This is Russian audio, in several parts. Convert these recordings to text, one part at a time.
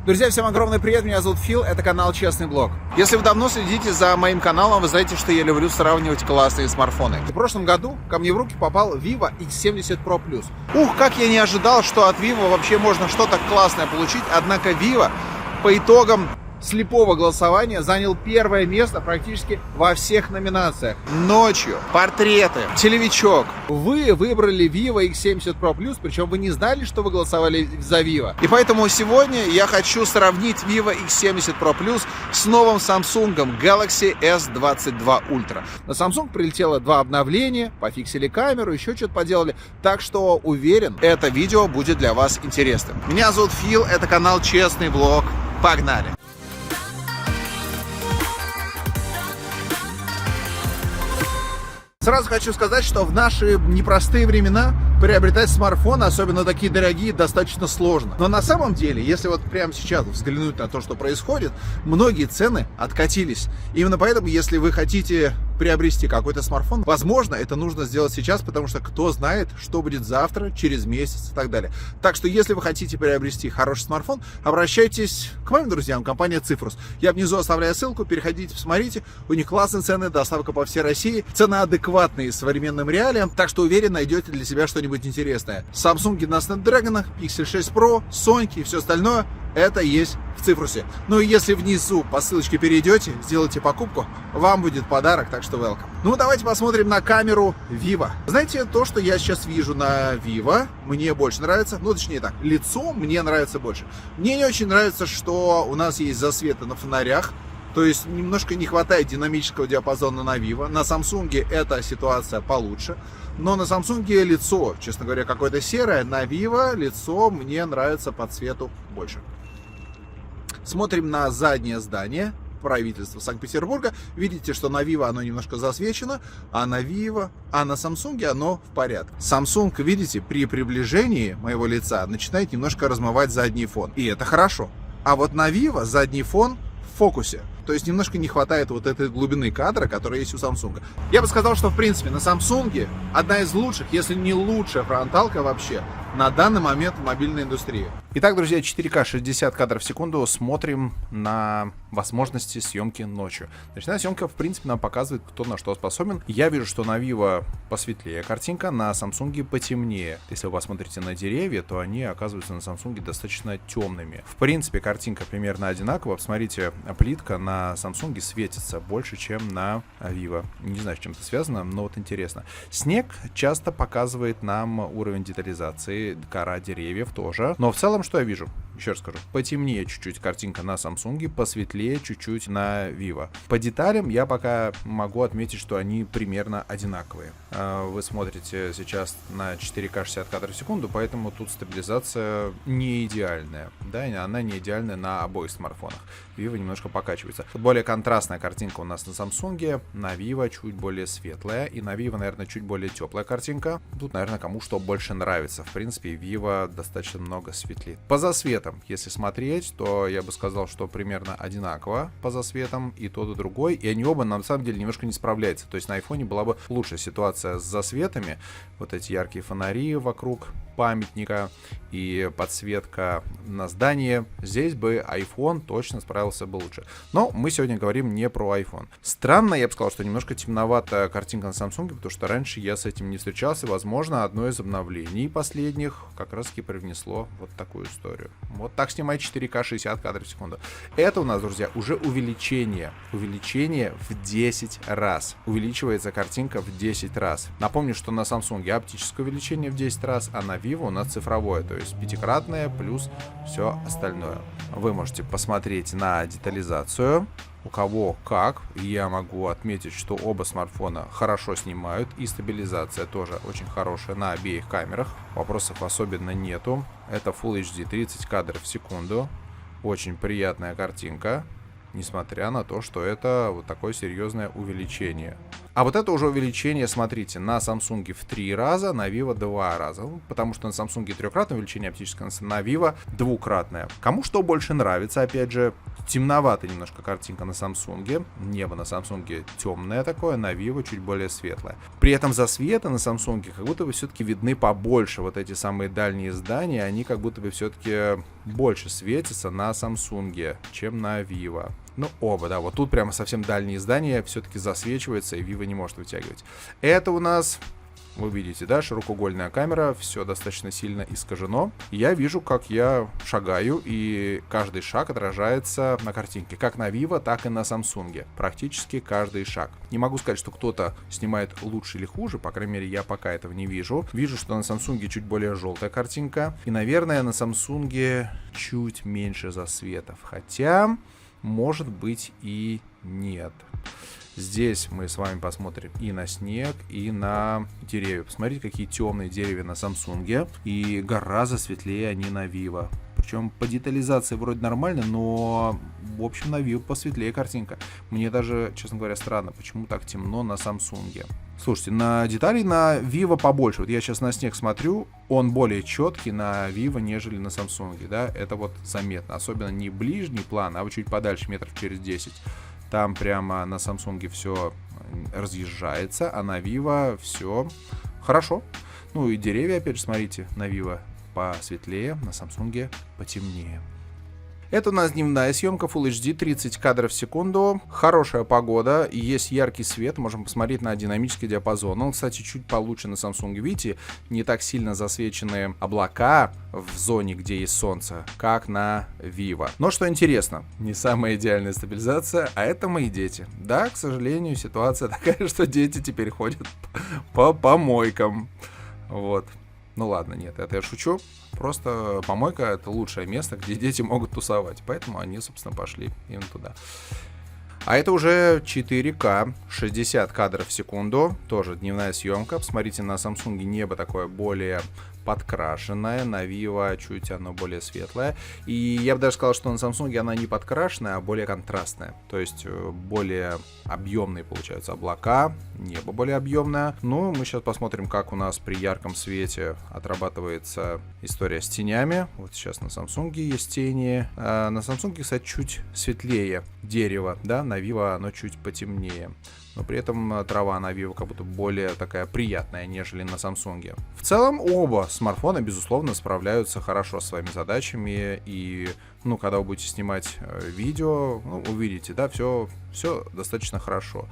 Друзья, всем огромный привет, меня зовут Фил, это канал Честный Блог. Если вы давно следите за моим каналом, вы знаете, что я люблю сравнивать классные смартфоны. В прошлом году ко мне в руки попал Vivo X70 Pro Plus. Ух, как я не ожидал, что от Vivo вообще можно что-то классное получить, однако Vivo по итогам слепого голосования занял первое место практически во всех номинациях. Ночью, портреты, телевичок. Вы выбрали Vivo X70 Pro Plus, причем вы не знали, что вы голосовали за Vivo. И поэтому сегодня я хочу сравнить Vivo X70 Pro Plus с новым Samsung Galaxy S22 Ultra. На Samsung прилетело 2 обновления, пофиксили камеру, еще что-то поделали. Так что уверен, это видео будет для вас интересным. Меня зовут Фил, это канал Честный Блог. Погнали! Сразу хочу сказать, что в наши непростые времена приобретать смартфоны, особенно такие дорогие, достаточно сложно. Но на самом деле, если вот прямо сейчас взглянуть на то, что происходит, многие цены откатились. Именно поэтому, если вы хотите приобрести какой-то смартфон, возможно, это нужно сделать сейчас, потому что кто знает, что будет завтра, через месяц и так далее. Так что, если вы хотите приобрести хороший смартфон, обращайтесь к моим друзьям, компания Цифрус. Я внизу оставляю ссылку, переходите, посмотрите. У них классные цены, доставка по всей России. Цены адекватные современным реалиям, так что уверен, найдете для себя что-нибудь интересное. Samsung на Snapdragon, Pixel 6 Pro, Sony и все остальное, это есть в Цифрусе. Ну и если внизу по ссылочке перейдете, сделайте покупку, вам будет подарок, так что welcome. Ну давайте посмотрим на камеру Vivo. Знаете, то, что я сейчас вижу на Vivo, мне больше нравится, ну точнее так, лицо мне нравится больше. Мне не очень нравится, что у нас есть засветы на фонарях. То есть немножко не хватает динамического диапазона на Vivo. На Samsung эта ситуация получше. Но на Samsung лицо, честно говоря, какое-то серое. На Vivo лицо мне нравится по цвету больше. Смотрим на заднее здание правительства Санкт-Петербурга. Видите, что на Vivo оно немножко засвечено, а на Samsung оно в порядке. Samsung, видите, при приближении моего лица начинает немножко размывать задний фон. И это хорошо. А вот на Vivo задний фон в фокусе. То есть немножко не хватает вот этой глубины кадра, которая есть у Samsung. Я бы сказал, что в принципе на Samsung одна из лучших, если не лучшая фронталка вообще на данный момент в мобильной индустрии. Итак, друзья, 4К 60 кадров в секунду. Смотрим на возможности съемки ночью. Ночная съемка, в принципе, нам показывает, кто на что способен. Я вижу, что на Vivo посветлее картинка, на Samsung потемнее. Если вы посмотрите на деревья, то они оказываются на Samsung достаточно темными. В принципе, картинка примерно одинаковая. Посмотрите, плитка на Samsung светится больше, чем на Vivo. Не знаю, с чем это связано, но вот интересно. Снег часто показывает нам уровень детализации, кора деревьев тоже. Но в целом, что я вижу? Еще раз скажу, потемнее чуть-чуть картинка на Samsung, посветлее чуть-чуть на Vivo. По деталям я пока могу отметить, что они примерно одинаковые. Вы смотрите сейчас на 4К 60 кадров в секунду, поэтому тут стабилизация не идеальная. Да, она не идеальная на обоих смартфонах. Vivo немножко покачивается. Более контрастная картинка у нас на Samsung, на Vivo чуть более светлая, и на Vivo, наверное, чуть более теплая картинка. Тут, наверное, кому что больше нравится. В принципе, Vivo достаточно много светлит. По засветам, если смотреть, то я бы сказал, что примерно одинаково по засветам и тот, и другой. И они оба, на самом деле, немножко не справляются. То есть на iPhone была бы лучшая ситуация с засветами. Вот эти яркие фонари вокруг памятника и подсветка на здании. Здесь бы iPhone точно справился бы лучше. Но мы сегодня говорим не про iPhone. Странно, я бы сказал, что немножко темноватая картинка на Samsung, потому что раньше я с этим не встречался. Возможно, одно из обновлений последних как раз таки привнесло вот такую историю. Вот так снимать 4К 60 кадров в секунду. Это у нас, друзья, уже увеличение. Увеличение в 10 раз. Увеличивается картинка в 10 раз. Напомню, что на Samsung оптическое увеличение в 10 раз, а на Vivo у нас цифровое, то есть пятикратное плюс все остальное. Вы можете посмотреть на детализацию, у кого как. Я могу отметить, что оба смартфона хорошо снимают, и стабилизация тоже очень хорошая на обеих камерах. Вопросов особенно нету. Это Full HD 30 кадров в секунду. Очень приятная картинка, несмотря на то, что это вот такое серьезное увеличение. А вот это уже увеличение, смотрите, на Samsung в 3 раза, на Vivo 2 раза. Ну, потому что на Samsung трехкратное увеличение оптическое, на Vivo двукратное. Кому что больше нравится, опять же, темноватая немножко картинка на Samsung. Небо на Samsung темное такое, на Vivo чуть более светлое. При этом засветы на Samsung как будто бы все-таки видны побольше. Вот эти самые дальние здания, они как будто бы все-таки больше светятся на Samsung, чем на Vivo. Ну, оба, да, вот тут прямо совсем дальние здания все-таки засвечиваются, и Vivo не может вытягивать. Это у нас, вы видите, да, широкоугольная камера, все достаточно сильно искажено. Я вижу, как я шагаю, и каждый шаг отражается на картинке, как на Vivo, так и на Samsung. Практически каждый шаг. Не могу сказать, что кто-то снимает лучше или хуже, по крайней мере, я пока этого не вижу. Вижу, что на Samsung чуть более желтая картинка, и, наверное, на Samsung чуть меньше засветов, хотя... может быть и нет. Здесь мы с вами посмотрим и на снег, и на деревья. Посмотрите, какие темные деревья на Samsung, и гораздо светлее они на Vivo. Причем по детализации вроде нормально, но в общем на Vivo посветлее картинка. Мне даже, честно говоря, странно, почему так темно на Samsung. Слушайте, на деталей на Vivo побольше. Вот я сейчас на снег смотрю, он более четкий на Vivo, нежели на Samsung, да, это вот заметно. Особенно не ближний план, а вот чуть подальше, метров через 10. Там прямо на Samsung все разъезжается, а на Vivo все хорошо. Ну и деревья, опять же, смотрите, на Vivo посветлее, на Samsung потемнее. Это у нас дневная съемка Full HD, 30 кадров в секунду. Хорошая погода, есть яркий свет, можем посмотреть на динамический диапазон. Он, кстати, чуть получше на Samsung. Видите, не так сильно засвечены облака в зоне, где есть солнце, как на Vivo. Но что интересно, не самая идеальная стабилизация, а это мои дети. Да, к сожалению, ситуация такая, что дети теперь ходят по помойкам. Вот. Ну ладно, нет, это я шучу. Просто помойка — это лучшее место, где дети могут тусовать. Поэтому они, собственно, пошли именно туда. А это уже 4К, 60 кадров в секунду. Тоже дневная съемка. Посмотрите, на Samsung небо такое более подкрашенная, на Vivo чуть оно более светлое. И я бы даже сказал, что на Samsung она не подкрашенная, а более контрастная. То есть более объемные получаются облака, небо более объемное. Ну, мы сейчас посмотрим, как у нас при ярком свете отрабатывается история с тенями. Вот сейчас на Samsung есть тени. А на Samsung, кстати, чуть светлее дерево, да, на Vivo оно чуть потемнее. Но при этом трава на Vivo как будто более такая приятная, нежели на Samsung. В целом оба смартфона, безусловно, справляются хорошо с своими задачами. И, ну, когда вы будете снимать видео, ну, увидите, да, все достаточно хорошо.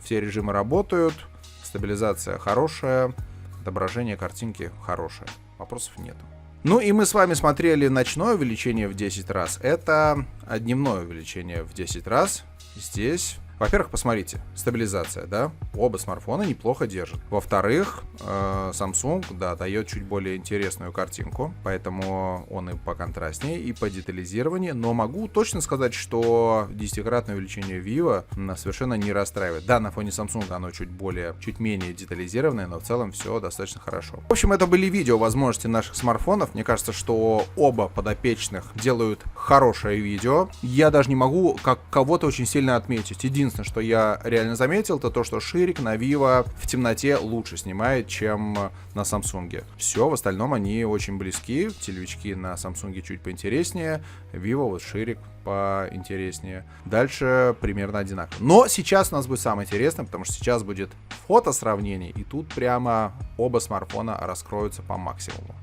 Все режимы работают, стабилизация хорошая, отображение картинки хорошее. Вопросов нет. Ну и мы с вами смотрели ночное увеличение в 10 раз. Это дневное увеличение в 10 раз. Здесь... Во-первых, посмотрите, стабилизация, да, оба смартфона неплохо держат. Во-вторых, Samsung, да, дает чуть более интересную картинку, поэтому он и поконтрастнее, и по детализированию, но могу точно сказать, что 10-кратное увеличение Vivo совершенно не расстраивает. Да, на фоне Samsung оно чуть менее детализированное, но в целом все достаточно хорошо. В общем, это были видео возможности наших смартфонов. Мне кажется, что оба подопечных делают хорошее видео. Я даже не могу кого-то очень сильно отметить. Единственное, что я реально заметил, это то, что ширик на Vivo в темноте лучше снимает, чем на Samsung. Все, в остальном они очень близки. Телевички на Samsung чуть поинтереснее, Vivo вот ширик поинтереснее. Дальше примерно одинаково. Но сейчас у нас будет самое интересное, потому что сейчас будет фотосравнение, и тут прямо оба смартфона раскроются по максимуму.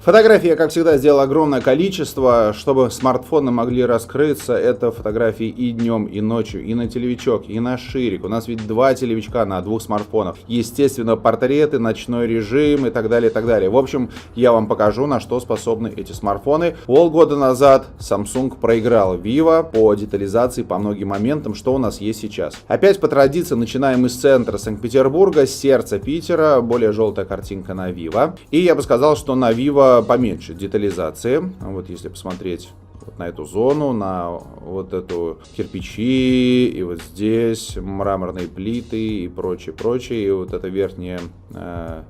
Фотографий я, как всегда, сделал огромное количество, чтобы смартфоны могли раскрыться. Это фотографии и днем, и ночью, и на телевичок, и на ширик. У нас ведь 2 телевичка на 2 смартфонах. Естественно, портреты, ночной режим и так далее, и так далее. В общем, я вам покажу, на что способны эти смартфоны. Полгода назад Samsung проиграл Vivo по детализации, по многим моментам, что у нас есть сейчас. Опять по традиции начинаем из центра Санкт-Петербурга, с сердца Питера, более желтая картинка на Vivo. И я бы сказал, что на Vivo поменьше детализации. Вот если посмотреть вот на эту зону, на вот эту кирпичи, и вот здесь мраморные плиты и прочее. И вот эта верхняя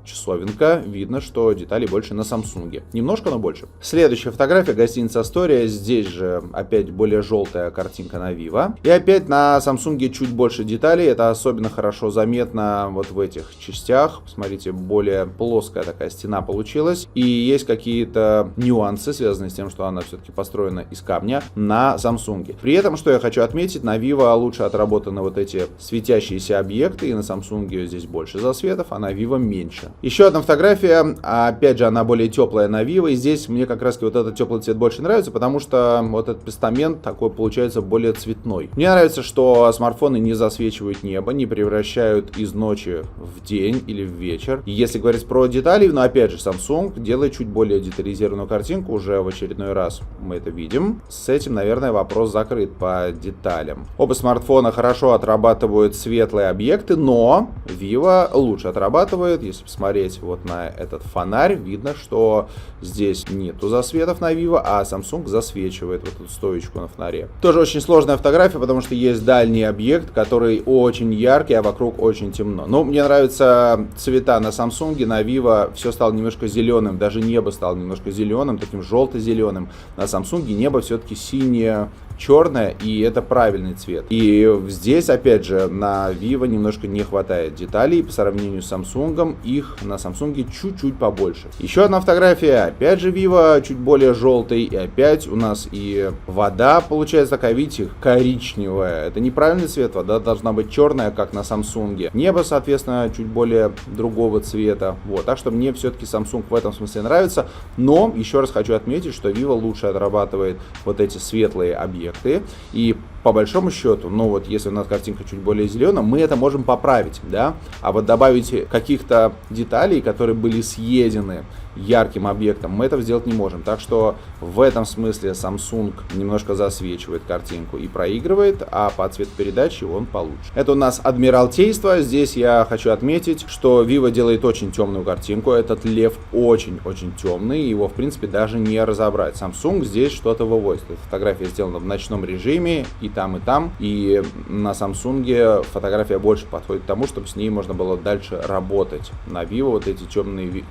часовенка, видно, что деталей больше на Samsung. Немножко, но больше. Следующая фотография, гостиница Astoria. Здесь же опять более желтая картинка на Vivo. И опять на Samsung чуть больше деталей. Это особенно хорошо заметно вот в этих частях. Смотрите, более плоская такая стена получилась. И есть какие-то нюансы, связанные с тем, что она все-таки построена из камня на Samsung. При этом, что я хочу отметить, на Vivo лучше отработаны вот эти светящиеся объекты. И на Samsung здесь больше засветов, а на Vivo меньше. Еще одна фотография, опять же, она более теплая на Vivo, и здесь мне как раз вот этот теплый цвет больше нравится, потому что вот этот постамент такой получается более цветной. Мне нравится, что смартфоны не засвечивают небо, не превращают из ночи в день или в вечер. И если говорить про детали, но опять же, Samsung делает чуть более детализированную картинку, уже в очередной раз мы это видим. С этим, наверное, вопрос закрыт по деталям. Оба смартфона хорошо отрабатывают светлые объекты, но Vivo лучше отрабатывает. Если посмотреть вот на этот фонарь, видно, что здесь нету засветов на Vivo, а Samsung засвечивает вот эту стоечку на фонаре. Тоже очень сложная фотография, потому что есть дальний объект, который очень яркий, а вокруг очень темно. Но мне нравятся цвета на Samsung, на Vivo все стало немножко зеленым, даже небо стало немножко зеленым, таким желто-зеленым. На Samsung небо все-таки синее, черное, и это правильный цвет. И здесь, опять же, на Vivo немножко не хватает деталей. По сравнению с Samsung, их на Samsung чуть-чуть побольше. Еще одна фотография, опять же Vivo, чуть более желтый. И опять у нас и вода получается такая, видите, коричневая. Это неправильный цвет, вода должна быть черная, как на Samsung. Небо, соответственно, чуть более другого цвета. Вот, так что мне все-таки Samsung в этом смысле нравится. Но, еще раз хочу отметить, что Vivo лучше отрабатывает вот эти светлые объекты. И по большому счету, ну вот если у нас картинка чуть более зеленая, мы это можем поправить, да, а вот добавить каких-то деталей, которые были съедены ярким объектом, мы этого сделать не можем. Так что в этом смысле Samsung немножко засвечивает картинку и проигрывает, а по цветопередаче он получше. Это у нас Адмиралтейство. Здесь я хочу отметить, что Vivo делает очень темную картинку. Этот лев очень-очень темный, его в принципе даже не разобрать. Samsung здесь что-то выводит. Эта фотография сделана в ночном режиме и там, и на Samsung фотография больше подходит к тому, чтобы с ней можно было дальше работать. На Vivo вот эти темные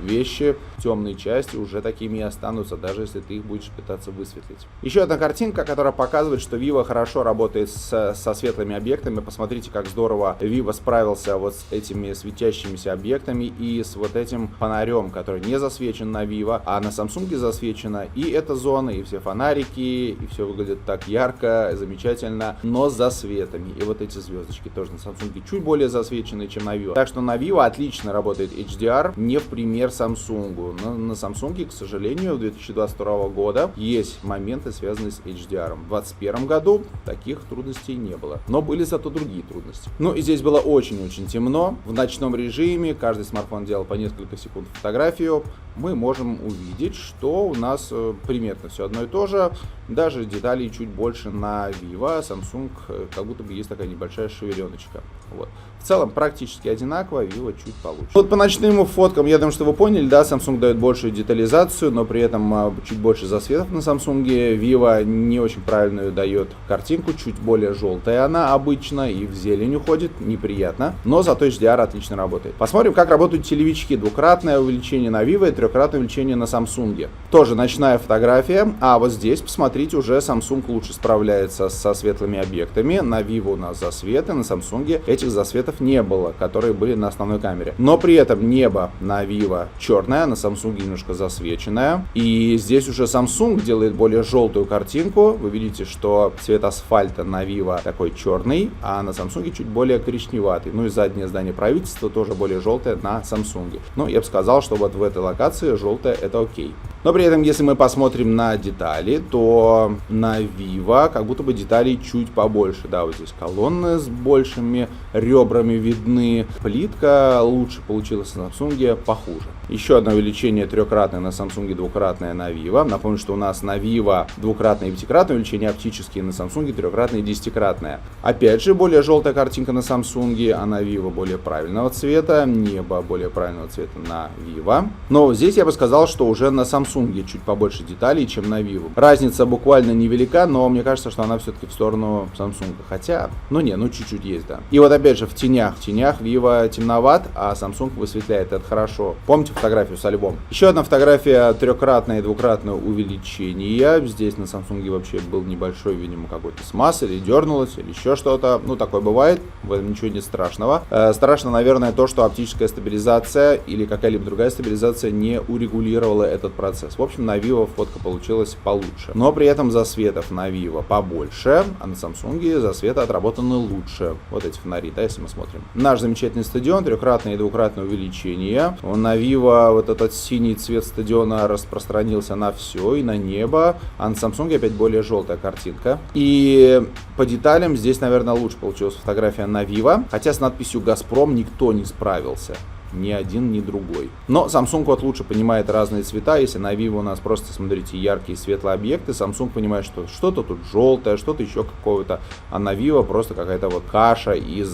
вещи, темные части уже такими и останутся, даже если ты их будешь пытаться высветлить. Еще одна картинка, которая показывает, что Vivo хорошо работает со светлыми объектами. Посмотрите, как здорово Vivo справился вот с этими светящимися объектами и с вот этим фонарем, который не засвечен на Vivo, а на Samsung засвечено и эта зона, и все фонарики, и все выглядит так ярко, замечательно, но с засветами. И вот эти звездочки тоже на Samsung чуть более засвечены, чем на Vivo. Так что на Vivo отлично работает HDR, не в пример Samsung. На Samsung, к сожалению, 2022 года есть моменты, связанные с HDR. В 2021 году таких трудностей не было. Но были зато другие трудности. Ну и здесь было очень-очень темно. В ночном режиме каждый смартфон делал по несколько секунд фотографию. Мы можем увидеть, что у нас примерно все одно и то же. Даже деталей чуть больше на Vivo. Samsung как будто бы есть такая небольшая шевеленочка. Вот. В целом практически одинаково, Vivo чуть получше. Вот по ночным фоткам, я думаю, что вы поняли, да, Samsung дает большую детализацию, но при этом чуть больше засветов на Samsung. Vivo не очень правильную дает картинку, чуть более желтая она обычно и в зелень уходит, неприятно, но зато HDR отлично работает. Посмотрим, как работают телевички. Двукратное увеличение на Vivo и трехкратное увеличение на Samsung. Тоже ночная фотография, а вот здесь, посмотрите, уже Samsung лучше справляется со светлыми объектами. На Vivo у нас засветы, на Samsung этих засветов не было, которые были на основной камере. Но при этом небо на Vivo черное, на Samsung немножко засвеченное. И здесь уже Samsung делает более желтую картинку. Вы видите, что цвет асфальта на Vivo такой черный, а на Samsung чуть более коричневатый. Ну и заднее здание правительства тоже более желтое на Samsung. Ну, я бы сказал, что вот в этой локации желтое это окей. Но при этом, если мы посмотрим на детали, то на Vivo как будто бы деталей чуть побольше. Да, вот здесь колонны с большими ребрами видны. Плитка лучше получилась на Samsung, похуже. Еще одно увеличение трехкратное на Samsung, двукратное на Vivo. Напомню, что у нас на Vivo двукратное и пятикратное увеличение оптические, на Samsung трехкратное и десятикратное. Опять же, более желтая картинка на Samsung, а на Vivo более правильного цвета. Небо более правильного цвета на Vivo. Но здесь я бы сказал, что уже на Samsung чуть побольше деталей, чем на Vivo. Разница буквально невелика, но мне кажется, что она все-таки в сторону Samsung. Хотя, чуть-чуть есть, да. И вот опять же в тенях Vivo темноват, а Samsung высветляет, это хорошо. Помните фотографию с альбомом? Еще одна фотография трехкратное и двукратное увеличение. Здесь на Samsung вообще был небольшой, видимо, какой-то смаз, или дернулось, или еще что-то. Такое бывает, в этом ничего нет страшного. Страшно, наверное, то, что оптическая стабилизация или какая-либо другая стабилизация не урегулировала этот процесс. В общем, на Vivo фотка получилась получше. Но при этом засветов на Vivo побольше, а на Samsung засветы отработаны лучше. Вот эти фонари, да, если мы смотрим. Наш замечательный стадион, трехкратное и двукратное увеличение. На Vivo вот этот синий цвет стадиона распространился на все, и на небо, а на Samsung опять более желтая картинка. И по деталям здесь, наверное, лучше получилась фотография на Vivo, хотя с надписью «Газпром» никто не справился. Ни один, ни другой. Но Samsung вот лучше понимает разные цвета. Если на Vivo у нас просто, смотрите, яркие светлые объекты, Samsung понимает, что что-то тут желтое, что-то еще какого-то, а на Vivo просто какая-то вот каша из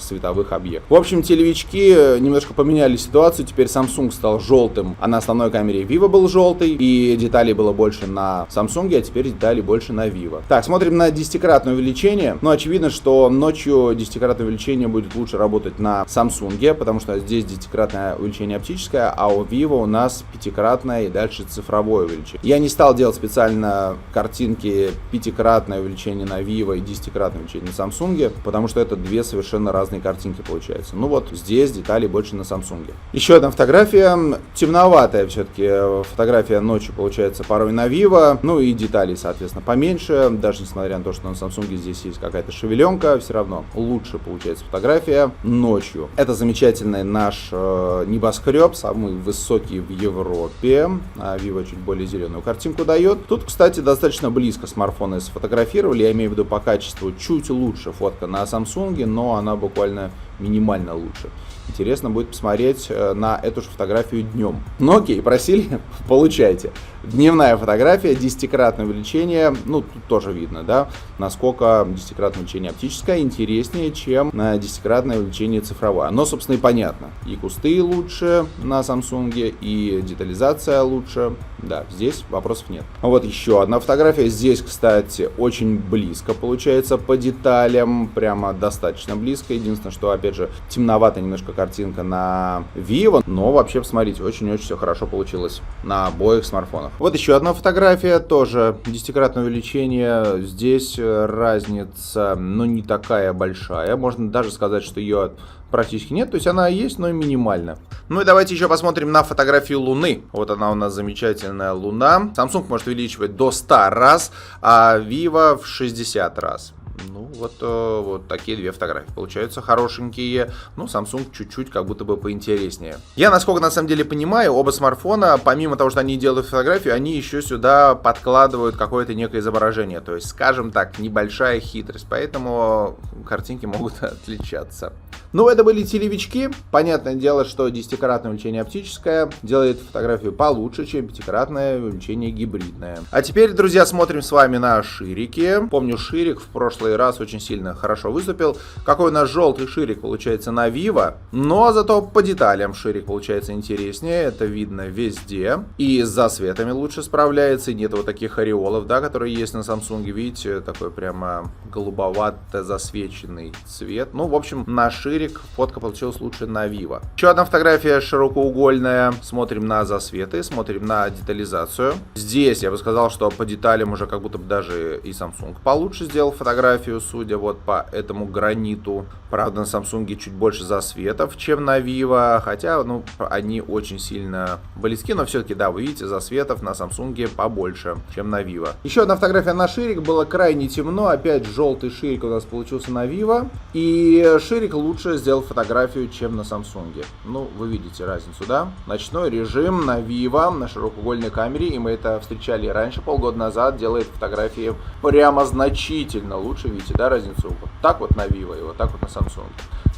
световых объектов. В общем, телевички немножко поменяли ситуацию. Теперь Samsung стал желтым, а на основной камере Vivo был желтый, и деталей было больше на Samsung, а теперь деталей больше на Vivo. Так, смотрим на десятикратное увеличение. Очевидно, что ночью десятикратное увеличение будет лучше работать на Samsung, потому что здесь десятикратное увеличение оптическое, а у Vivo у нас пятикратное и дальше цифровое увеличение. Я не стал делать специально картинки пятикратное увеличение на Vivo и десятикратное увеличение на Samsung, потому что это две совершенно разные картинки получаются. Здесь деталей больше на Samsung. Еще одна фотография, темноватая все-таки фотография ночью получается порой на Vivo, и деталей, соответственно, поменьше, даже несмотря на то, что на Samsung здесь есть какая-то шевеленка, все равно лучше получается фотография ночью. Это замечательная наш небоскреб, самый высокий в Европе. Vivo чуть более зеленую картинку дает. Тут, кстати, достаточно близко смартфоны сфотографировали. Я имею в виду по качеству чуть лучше фотка на Samsung, но она буквально минимально лучше. Интересно будет посмотреть на эту же фотографию днем. Окей, просили, получайте. Дневная фотография, десятикратное увеличение. Тут тоже видно, да, насколько десятикратное увеличение оптическое интереснее, чем на десятикратное увеличение цифровое. Но, собственно, и понятно. И кусты лучше на Samsung, и детализация лучше. Да, здесь вопросов нет. Вот еще одна фотография. Здесь, кстати, очень близко получается по деталям. Прямо достаточно близко. Единственное, что, опять же, темноватая немножко картинка на Vivo. Но вообще, посмотрите, очень-очень все хорошо получилось на обоих смартфонах. Вот еще одна фотография. Тоже десятикратное увеличение. Здесь разница, не такая большая. Можно даже сказать, что ее практически нет, то есть она есть, но и минимально. И давайте еще посмотрим на фотографию Луны. Вот она у нас замечательная Луна. Samsung может увеличивать до 100 раз, а Vivo в 60 раз. Вот такие две фотографии получаются хорошенькие. Samsung чуть-чуть как будто бы поинтереснее. Я, насколько на самом деле понимаю, оба смартфона, помимо того, что они делают фотографию, они еще сюда подкладывают какое-то некое изображение. То есть, скажем так, небольшая хитрость. Поэтому картинки могут отличаться. Это были телевички. Понятное дело, что десятикратное увеличение оптическое делает фотографию получше, чем пятикратное увеличение гибридное. А теперь, друзья, смотрим с вами на ширики. Помню, ширик в прошлый раз очень сильно хорошо выступил. Какой у нас желтый ширик получается на Vivo, но зато по деталям ширик получается интереснее. Это видно везде. И с засветами лучше справляется. И нет вот таких ореолов, да, которые есть на Samsung. Видите, такой прямо голубовато засвеченный цвет. В общем, на ширик фотка получилась лучше на Vivo. Еще одна фотография широкоугольная. Смотрим на засветы, смотрим на детализацию. Здесь я бы сказал, что по деталям уже как будто бы даже и Samsung получше сделал фотографию, судя вот по этому граниту. Правда, на Samsung чуть больше засветов, чем на Vivo, хотя, они очень сильно близки, но все-таки, да, вы видите, засветов на Samsung побольше, чем на Vivo. Еще одна фотография на ширик, было крайне темно, опять желтый ширик у нас получился на Vivo, и ширик лучше лучше сделал фотографию, чем на Samsung. Ну, вы видите разницу, да? Ночной режим на Vivo, на широкоугольной камере, и мы это встречали раньше, полгода назад, делает фотографии прямо значительно лучше. Видите, да, разницу? Вот так вот на Vivo и вот так вот на Samsung.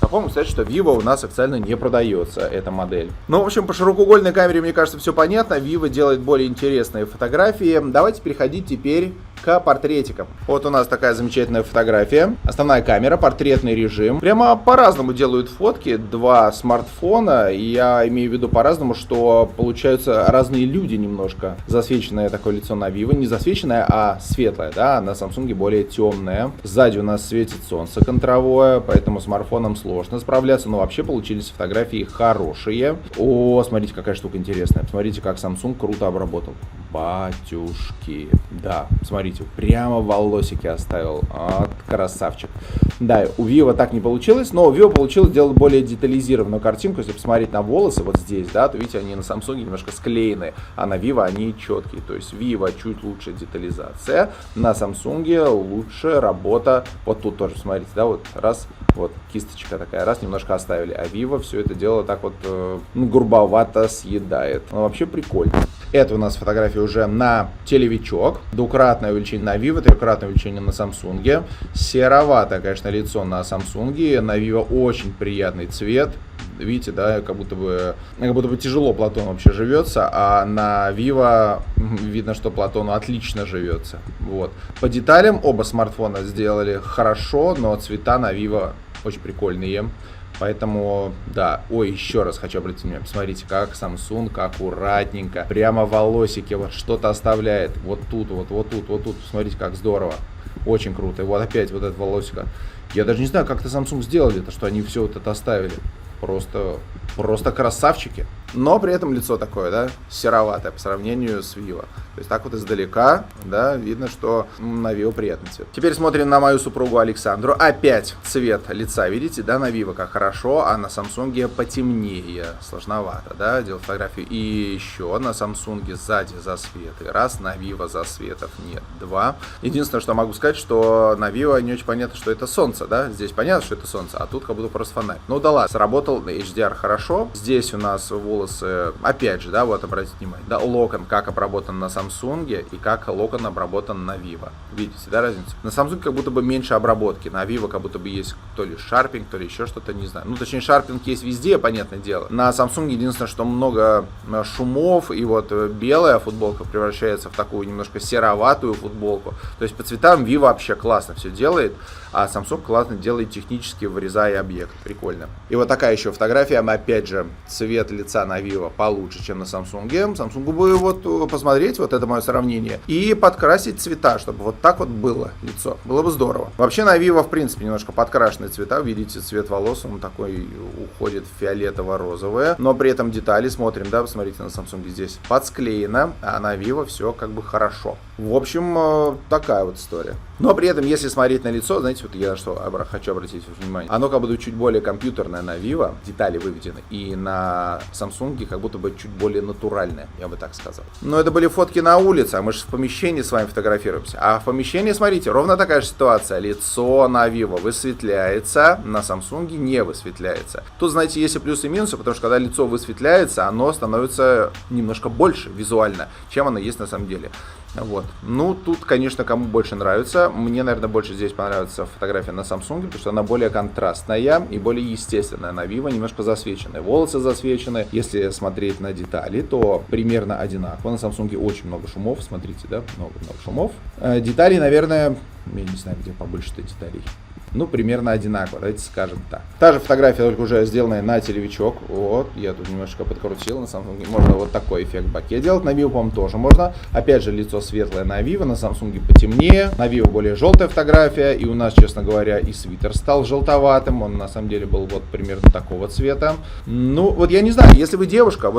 Напомню, кстати, что Vivo у нас официально не продается, эта модель. Ну, в общем, по широкоугольной камере, мне кажется, все понятно. Vivo делает более интересные фотографии. Давайте переходить теперь к портретикам. Вот у нас такая замечательная фотография. Основная камера, портретный режим. Прямо по-разному делают фотки два смартфона. И я имею в виду по-разному, что получаются разные люди немножко. Засвеченное такое лицо на Vivo. Не засвеченное, а светлое, да. На Samsung более темное. Сзади у нас светит солнце контровое, поэтому смартфоном сложно справляться. Но вообще получились фотографии хорошие. О, смотрите, какая штука интересная. Посмотрите, как Samsung круто обработал. Батюшки. Да, смотрите, прямо волосики оставил. Вот, красавчик. Да, у Vivo так не получилось, но у Vivo получилось сделать более детализированную картинку. Если посмотреть на волосы вот здесь, да, то видите, они на Samsung немножко склеены, а на Vivo они четкие. То есть Vivo чуть лучше детализация, на Samsung лучше работа. Вот тут тоже, смотрите, да, вот раз, вот кисточка такая, раз, немножко оставили. А Vivo все это дело так вот грубовато съедает. Но вообще прикольно. Это у нас фотография уже на телевичок. Двукратное увеличение на Vivo, трехкратное увеличение на Samsung. Сероватое, конечно, лицо на Samsung. На Vivo очень приятный цвет. Видите, да, как будто бы тяжело Платону вообще живется, а на Vivo видно, что Платону отлично живется. Вот. По деталям оба смартфона сделали хорошо, но цвета на Vivo очень прикольные. Поэтому, да, ой, еще раз хочу обратить внимание, посмотрите, как Samsung аккуратненько, прямо волосики, вот что-то оставляет, вот тут, посмотрите, как здорово, очень круто, и вот опять вот это волосико, я даже не знаю, как это Samsung сделали, это, что они все вот это оставили, просто красавчики, но при этом лицо такое, да, сероватое по сравнению с Vivo. То есть так вот издалека, да, видно, что на Vivo приятный цвет. Теперь смотрим на мою супругу Александру. Опять цвет лица, видите, да, на Vivo как хорошо, а на Samsung потемнее, сложновато, да, делать фотографию. И еще на Samsung сзади засветы. Раз, на Vivo засветов нет. Два. Единственное, что могу сказать, что на Vivo не очень понятно, что это солнце, да. Здесь понятно, что это солнце, а тут как будто просто фонарь. Ну да ладно, сработал HDR хорошо. Здесь у нас волосы, опять же, да, вот обратите внимание, да, локон, как обработан на Samsung и как локон обработан на Vivo. Видите, да, разницу? На Samsung как будто бы меньше обработки, на Vivo как будто бы есть то ли шарпинг, то ли еще что-то, не знаю. Ну, точнее, шарпинг есть везде, понятное дело. На Samsung единственное, что много шумов, и вот белая футболка превращается в такую немножко сероватую футболку. То есть по цветам Vivo вообще классно все делает, а Samsung классно делает технически, вырезая объект. Прикольно. И вот такая еще фотография, опять же, цвет лица на Vivo получше, чем на Samsung. Samsung бы вот посмотреть, вот это мое сравнение, и подкрасить цвета, чтобы вот так вот было лицо. Было бы здорово. Вообще на Vivo, в принципе, немножко подкрашенные цвета. Видите, цвет волос, он такой уходит в фиолетово-розовое, но при этом детали, смотрим, да, посмотрите, на Samsung здесь подсклеено, а на Vivo все как бы хорошо. В общем, такая вот история. Но при этом, если смотреть на лицо, знаете, вот я на что хочу обратить внимание, оно как будто чуть более компьютерное на Vivo, детали выведены, и на Samsung как будто бы чуть более натуральное, я бы так сказал. Но это были фотки на улице, а мы же в помещении с вами фотографируемся. А в помещении, смотрите, ровно такая же ситуация. Лицо на Vivo высветляется, на Samsung не высветляется. Тут, знаете, есть и плюсы и минусы, потому что когда лицо высветляется, оно становится немножко больше визуально, чем оно есть на самом деле. Вот. Ну, тут, конечно, кому больше нравится. Мне, наверное, больше здесь понравится фотография на Samsung, потому что она более контрастная и более естественная. На Vivo немножко засвеченная. Волосы засвечены. Если смотреть на детали, то примерно одинаково. На Samsung очень много шумов. Смотрите, да? Много шумов. Деталей, наверное, я не знаю, где побольше-то деталей. Ну, примерно одинаково, давайте скажем так. Та же фотография, только уже сделанная на телевичок. Вот, я тут немножко подкрутил, на Samsung можно вот такой эффект боке делать. На Vivo, по-моему, тоже можно. Опять же, лицо светлое на Vivo, на Samsung потемнее. На Vivo более желтая фотография. И у нас, честно говоря, и свитер стал желтоватым. Он, на самом деле, был вот примерно такого цвета. Ну, вот я не знаю, если вы девушка,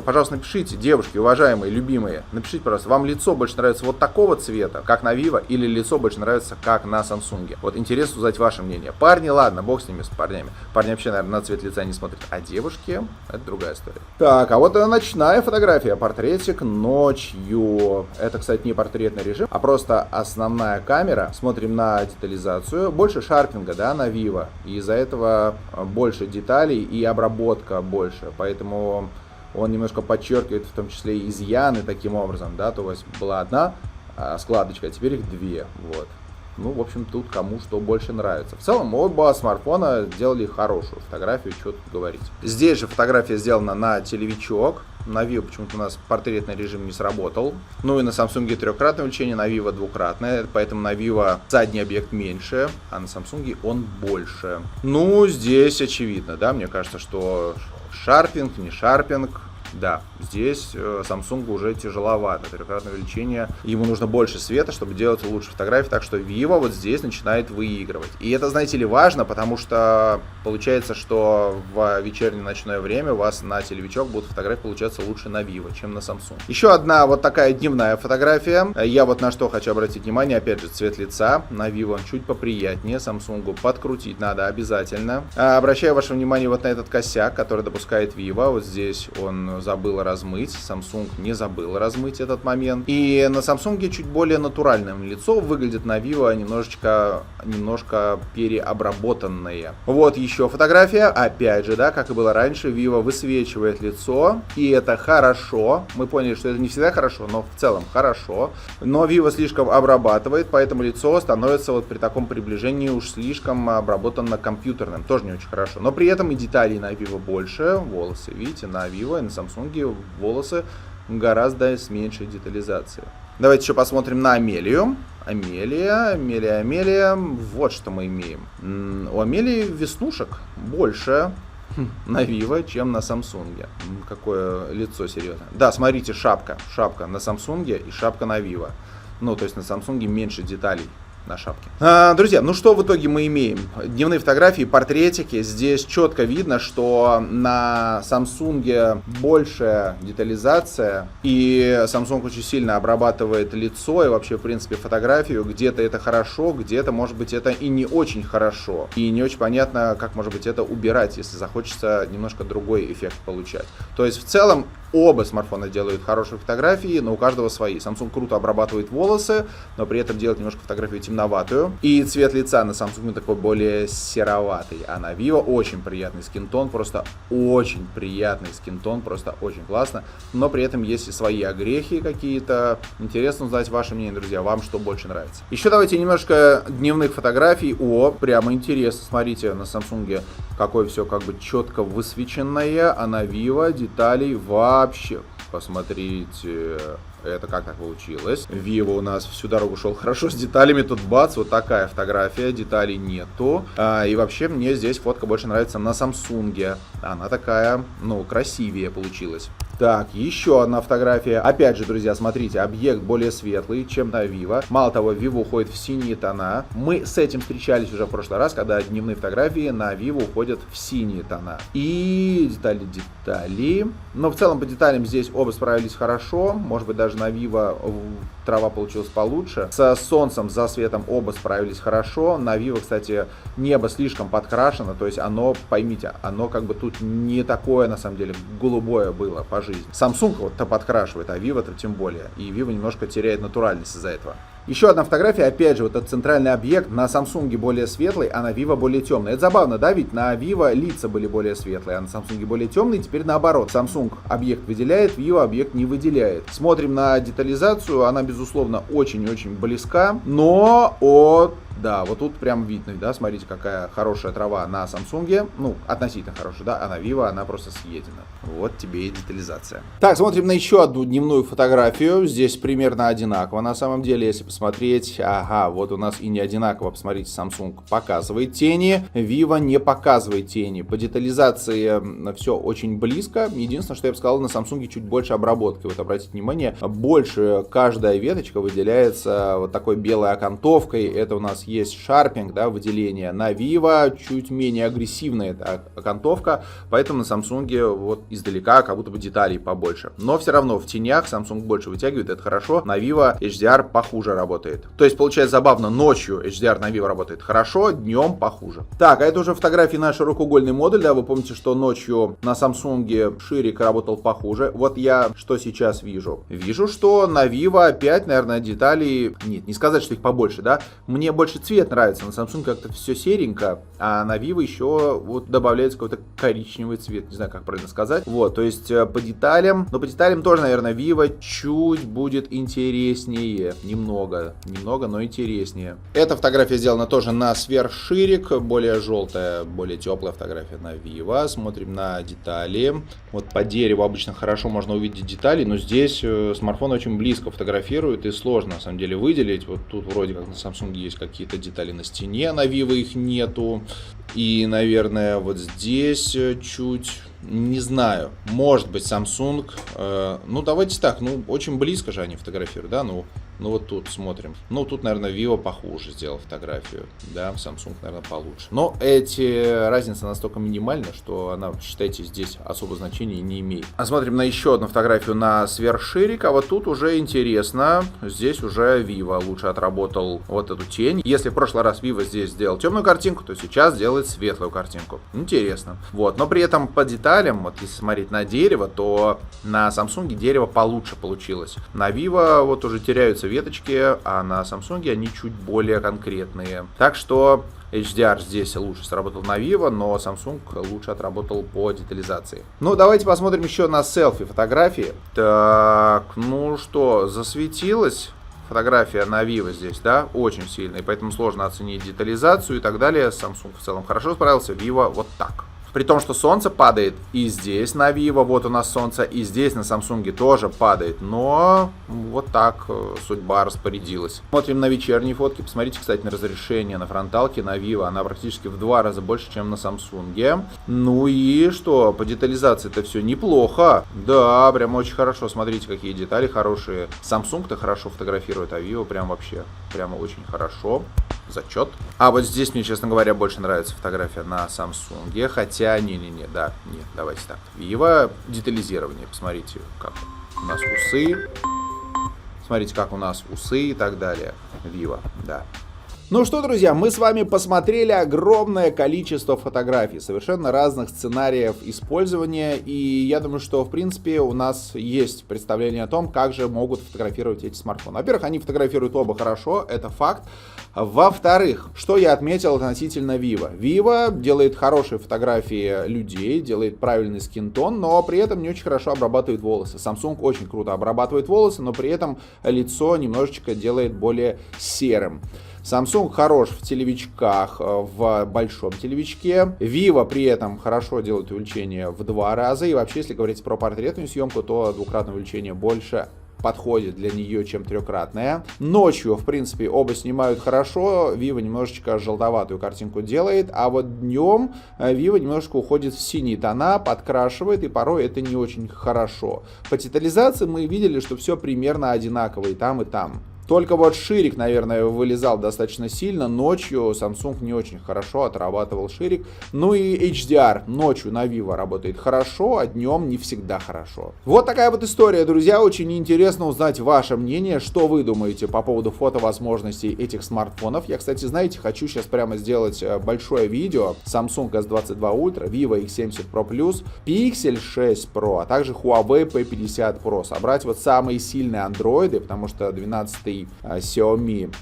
пожалуйста, напишите, девушки, уважаемые, любимые, напишите, пожалуйста, вам лицо больше нравится вот такого цвета, как на Vivo, или лицо больше нравится, как на Samsung. Вот интересно интересно узнать ваше мнение. Парни, ладно, бог с ними, с парнями. Парни вообще, наверное, на цвет лица не смотрят. А девушки, это другая история. Так, а вот ночная фотография. Портретик ночью. Это, кстати, не портретный режим, а просто основная камера. Смотрим на детализацию. Больше шарпинга, да, на Vivo. И из-за этого больше деталей и обработка больше. Поэтому он немножко подчеркивает в том числе и изъяны таким образом, да. То есть была одна складочка, а теперь их две. Вот. Ну, в общем, тут кому что больше нравится. В целом, оба смартфона сделали хорошую фотографию, что тут говорить. Здесь же фотография сделана на телевичок. На Vivo почему-то у нас портретный режим не сработал. Ну и на Samsung трехкратное увеличение, на Vivo двукратное. Поэтому на Vivo задний объект меньше, а на Samsung он больше. Ну, здесь очевидно, да, мне кажется, что шарпинг, не шарпинг. Да, здесь Samsung уже тяжеловато, трехкратное увеличение, ему нужно больше света, чтобы делать лучше фотографии, так что Vivo вот здесь начинает выигрывать. И это, знаете ли, важно, потому что получается, что в вечернее ночное время у вас на телевичок будут фотографии получаться лучше на Vivo, чем на Samsung. Еще одна вот такая дневная фотография. Я вот на что хочу обратить внимание, опять же, цвет лица. На Vivo он чуть поприятнее, Samsung подкрутить надо обязательно. Обращаю ваше внимание вот на этот косяк, который допускает Vivo. Вот здесь он забыл размыть, Samsung не забыл размыть этот момент. И на Samsung чуть более натуральное лицо выглядит, на Vivo немножко переобработанное. Вот еще фотография, опять же, да, как и было раньше, Vivo высвечивает лицо, и это хорошо. Мы поняли, что это не всегда хорошо, но в целом хорошо. Но Vivo слишком обрабатывает, поэтому лицо становится вот при таком приближении уж слишком обработано компьютерным, тоже не очень хорошо. Но при этом и деталей на Vivo больше, волосы, видите, на Vivo и на Samsung волосы гораздо с меньшей детализацией. Давайте еще посмотрим на Амелию. Амелия. Вот что мы имеем. У Амелии веснушек больше на Vivo, чем на Samsung. Какое лицо серьезное. Да, смотрите, шапка. Шапка на Samsung и шапка на Vivo. Ну, то есть на Samsung меньше деталей на шапке. Друзья, ну что в итоге мы имеем? Дневные фотографии, портретики. Здесь четко видно, что на Samsung больше детализация, и Samsung очень сильно обрабатывает лицо и вообще, в принципе, фотографию. Где-то это хорошо, где-то, может быть, это и не очень хорошо. И не очень понятно, как, может быть, это убирать, если захочется немножко другой эффект получать. То есть, в целом, оба смартфона делают хорошие фотографии, но у каждого свои. Samsung круто обрабатывает волосы, но при этом делает немножко фотографию темноватую. И цвет лица на Samsung такой более сероватый. А на Vivo очень приятный скинтон, просто очень приятный скинтон, просто очень классно. Но при этом есть и свои огрехи какие-то. Интересно узнать ваше мнение, друзья, вам что больше нравится. Еще давайте немножко дневных фотографий. Прямо интересно. Смотрите, на Samsung какое все как бы четко высвеченное, а на Vivo деталей вообще. Посмотрите, это как так получилось. Vivo у нас всю дорогу шел хорошо с деталями, тут бац, вот такая фотография, деталей нету. И вообще мне здесь фотка больше нравится на Samsung. Она такая, красивее получилась. Так, еще одна фотография. Опять же, друзья, смотрите, объект более светлый, чем на Vivo. Мало того, Vivo уходит в синие тона. Мы с этим встречались уже в прошлый раз, когда дневные фотографии на Vivo уходят в синие тона. И детали. Но в целом по деталям здесь оба справились хорошо. Может быть, даже на Vivo трава получилась получше. Со солнцем, за светом оба справились хорошо. На Vivo, кстати, небо слишком подкрашено. То есть оно, поймите, оно как бы тут не такое, на самом деле, голубое было по жизни. Samsung вот-то подкрашивает, а Vivo-то тем более. И Vivo немножко теряет натуральность из-за этого. Еще одна фотография, опять же, вот этот центральный объект на Samsung более светлый, а на Vivo более темный. Это забавно, да, ведь на Vivo лица были более светлые, а на Samsung более темные, теперь наоборот. Samsung объект выделяет, Vivo объект не выделяет. Смотрим на детализацию, она, безусловно, очень-очень близка, но да, вот тут прям видно, да, смотрите, какая хорошая трава на Samsung, относительно хорошая, да, а на Vivo она просто съедена. Вот тебе и детализация. Так, смотрим на еще одну дневную фотографию, здесь примерно одинаково, на самом деле, если посмотреть, вот у нас и не одинаково, посмотрите, Samsung показывает тени, Vivo не показывает тени, по детализации все очень близко, единственное, что я бы сказал, на Samsung чуть больше обработки, вот обратите внимание, больше каждая веточка выделяется вот такой белой окантовкой, это у нас есть шарпинг, да, выделение. На Vivo чуть менее агрессивная эта окантовка, поэтому на Samsung вот издалека как будто бы деталей побольше. Но все равно в тенях Samsung больше вытягивает, это хорошо. На Vivo HDR похуже работает. То есть получается забавно, ночью HDR на Vivo работает хорошо, днем похуже. Так, а это уже фотографии на широкоугольный модуль, да, вы помните, что ночью на Samsung ширик работал похуже. Вот я что сейчас вижу? Вижу, что на Vivo опять, наверное, деталей, нет, не сказать, что их побольше, да, мне больше цвет нравится, на Samsung как-то все серенько, а на Vivo еще вот добавляется какой-то коричневый цвет, не знаю, как правильно сказать. Вот, то есть по деталям, но по деталям тоже, наверное, Vivo чуть будет интереснее, немного, но интереснее. Эта фотография сделана тоже на сверхширик, более желтая, более теплая фотография на Vivo. Смотрим на детали. Вот по дереву обычно хорошо можно увидеть детали, но здесь смартфон очень близко фотографирует и сложно на самом деле выделить. Вот тут вроде как на Samsung есть какие-то детали на стене, на Vivo их нету. И, наверное, вот здесь чуть, не знаю, может быть Samsung, ну давайте так, ну очень близко же они фотографируют, да, ну вот тут смотрим. Ну тут, наверное, Vivo похуже сделал фотографию, да, Samsung, наверное, получше. Но эти разница настолько минимальна, что она, считайте, здесь особо значения не имеет. А смотрим на еще одну фотографию на сверхширик, а вот тут уже интересно, здесь уже Vivo лучше отработал вот эту тень. Если в прошлый раз Vivo здесь сделал темную картинку, то сейчас делает светлую картинку. Интересно. Вот, но при этом по деталям, вот если смотреть на дерево, то на Samsung дерево получше получилось. На Vivo вот уже теряются веточки, а на Samsung они чуть более конкретные. Так что HDR здесь лучше сработал на Vivo, но Samsung лучше отработал по детализации. Ну, давайте посмотрим еще на селфи фотографии. Так, ну что, засветилось фотография на Vivo здесь, да, очень сильная, поэтому сложно оценить детализацию и так далее. Samsung в целом хорошо справился, Vivo вот так. При том, что солнце падает и здесь на Vivo, вот у нас солнце, и здесь на Samsung тоже падает. Но вот так судьба распорядилась. Смотрим на вечерние фотки. Посмотрите, кстати, на разрешение на фронталке на Vivo. Она практически в 2 раза больше, чем на Samsung. Ну и что, по детализации это все неплохо. Да, прям очень хорошо. Смотрите, какие детали хорошие. Samsung-то хорошо фотографирует, а Vivo прям вообще, прямо очень хорошо. Зачет. А вот здесь мне, честно говоря, больше нравится фотография на Samsung. Хотя, да, нет, давайте так. Vivo детализирование. Посмотрите, как у нас усы. Смотрите, как у нас усы и так далее. Vivo, да. Ну что, друзья, мы с вами посмотрели огромное количество фотографий, совершенно разных сценариев использования, и я думаю, что, в принципе, у нас есть представление о том, как же могут фотографировать эти смартфоны. Во-первых, они фотографируют оба хорошо, это факт. Во-вторых, что я отметил относительно Vivo. Vivo делает хорошие фотографии людей, делает правильный скин-тон, но при этом не очень хорошо обрабатывает волосы. Samsung очень круто обрабатывает волосы, но при этом лицо немножечко делает более серым. Samsung хорош в телевичках, в большом телевичке. Vivo при этом хорошо делает увеличение в 2 раза. И вообще, если говорить про портретную съемку, то двукратное увеличение больше подходит для нее, чем трехкратная. Ночью, в принципе, оба снимают хорошо. Vivo немножечко желтоватую картинку делает, а вот днем Vivo немножко уходит в синие тона, подкрашивает, и порой это не очень хорошо. По детализации мы видели, что все примерно одинаково и там, и там. Только вот ширик, наверное, вылезал достаточно сильно. Ночью Samsung не очень хорошо отрабатывал ширик. Ну и HDR ночью на Vivo работает хорошо, а днем не всегда хорошо. Вот такая вот история, друзья. Очень интересно узнать ваше мнение, что вы думаете по поводу фотовозможностей этих смартфонов. Я, кстати, знаете, хочу сейчас прямо сделать большое видео. Samsung S22 Ultra, Vivo X70 Pro Plus, Pixel 6 Pro, а также Huawei P50 Pro. Собрать вот самые сильные андроиды, потому что 12-й Xiaomi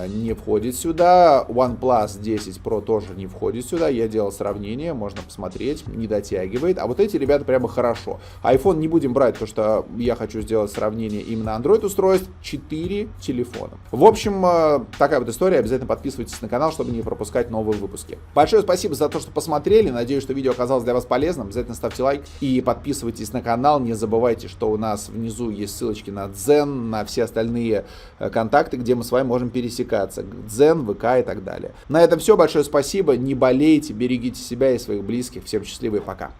не входит сюда, OnePlus 10 Pro тоже не входит сюда. Я делал сравнение, можно посмотреть, не дотягивает. А вот эти ребята прямо хорошо. iPhone не будем брать, потому что я хочу сделать сравнение именно Android устройств. 4 телефона. В общем, такая вот история. Обязательно подписывайтесь на канал, чтобы не пропускать новые выпуски. Большое спасибо за то, что посмотрели. Надеюсь, что видео оказалось для вас полезным. Обязательно ставьте лайк и подписывайтесь на канал. Не забывайте, что у нас внизу есть ссылочки на Дзен, на все остальные контакты, где мы с вами можем пересекаться. Дзен, ВК и так далее. На этом все. Большое спасибо. Не болейте, берегите себя и своих близких. Всем счастливо и пока.